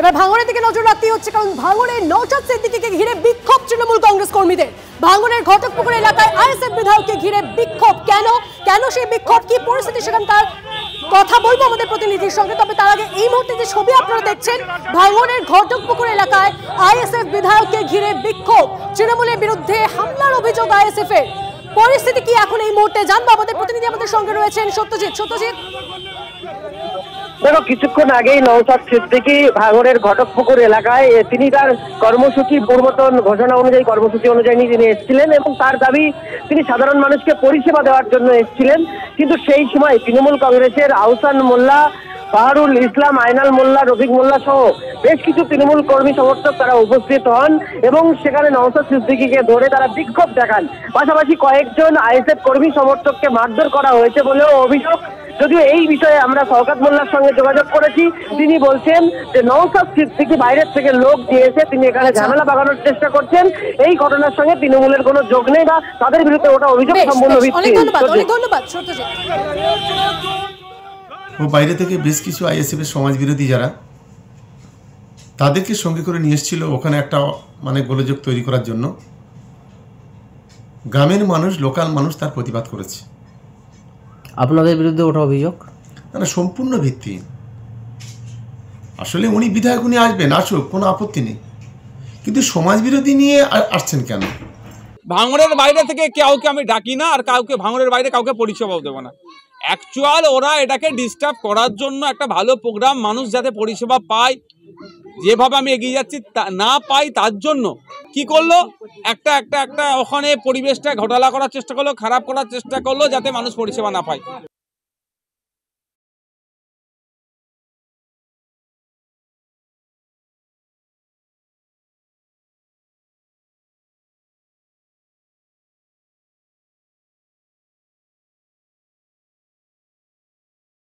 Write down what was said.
এবার ভাঙড়ের দিকে নজর রাখতেই হচ্ছে, কারণ ভাঙড়ে নওশাদ সিদ্দিকীকে ঘিরে বিক্ষোভ তৃণমূল কংগ্রেস কর্মীদের। ভাঙড়ের ঘটকপুকুর এলাকায় আইএসএফ বিধায়ককে ঘিরে বিক্ষোভ। কেন সেই বিক্ষোভ, কি পরিস্থিতি সেখানকার, কথা বলবো আমাদের প্রতিনিধির সঙ্গে। তবে তার আগে এই মুহূর্তে যে ছবি আপনারা দেখছেন, ভাঙড়ের ঘটকপুকুর এলাকায় আইএসএফ বিধায়ককে ঘিরে বিক্ষোভ, তৃণমূলের বিরুদ্ধে হামলার অভিযোগ আইএসএফ এর। পরিস্থিতি কি এখন এই মুহূর্তে জানবো, আমাদের প্রতিনিধি আমাদের সঙ্গে রয়েছেন সত্যজিৎ। দেখো, কিছুক্ষণ আগেই নওশাদ সিদ্দিকী ভাঙড়ের ঘটকপুকুর এলাকায় তিনি তার কর্মসূচি পূর্বতন ঘোষণা অনুযায়ী কর্মসূচি অনুযায়ী তিনি এসেছিলেন এবং তার দাবি তিনি সাধারণ মানুষকে পরিষেবা দেওয়ার জন্য এসেছিলেন। কিন্তু সেই সময় তৃণমূল কংগ্রেসের আহসান মোল্লা, বাহারুল ইসলাম, আইনাল মোল্লা, রফিক মোল্লা সহ বেশ কিছু তৃণমূল কর্মী সমর্থক তারা উপস্থিত হন এবং সেখানে নওশাদ সিদ্দিকীকে ধরে তারা বিক্ষোভ দেখান। পাশাপাশি কয়েকজন আইএসএফ কর্মী সমর্থককে মারধর করা হয়েছে বলেও অভিযোগ। যদিও এই বিষয়ে আমরা শওকত মোল্লার সঙ্গে যোগাযোগ করেছি, তিনি বলছেন যে নওশাদ সিদ্দিকী বাইরের থেকে লোক দিয়েছে, তিনি এখানে ঝামেলা বাগানোর চেষ্টা করছেন। এই ঘটনার সঙ্গে তৃণমূলের কোনো যোগ নেই বা তাদের বিরুদ্ধে ওটা অভিযোগ সম্পূর্ণ ভিত্তিহীন। ও বাইরে থেকে বেশ কিছু আইএসএফ এর সমাজ বিরোধী যারা, তাদেরকে সঙ্গে করে নিয়ে এসেছিল ওখানে একটা গোলযোগ তৈরি করার জন্য। গ্রামের মানুষ, লোকাল মানুষ তার প্রতিবাদ করেছে। আপনাদের বিরুদ্ধে ওটা অভিযোগ না, সম্পূর্ণ ভিত্তিহীন। আসলে উনি বিধায়ক, উনি আসবেন, আসুক, কোনো আপত্তি নেই, কিন্তু সমাজ বিরোধী নিয়ে আসছেন কেন? ভাঙড়ের বাইরে থেকে কাউকে আমি ডাকি না, আর কাউকে ভাঙড়ের বাইরে কাউকে পরিষেবাও দেবো না। অ্যাকচুয়াল ওরা এটাকে ডিস্টার্ব করার জন্য একটা ভালো প্রোগ্রাম, মানুষ যাতে পরিষেবা পায়, যেভাবে আমি এগিয়ে যাচ্ছি না পাই, তার জন্য কি করলো, একটা ওখানে পরিবেশটা ঘোটালা করার চেষ্টা করলো, খারাপ করার চেষ্টা করলো, যাতে মানুষ পরিষেবা না পায়।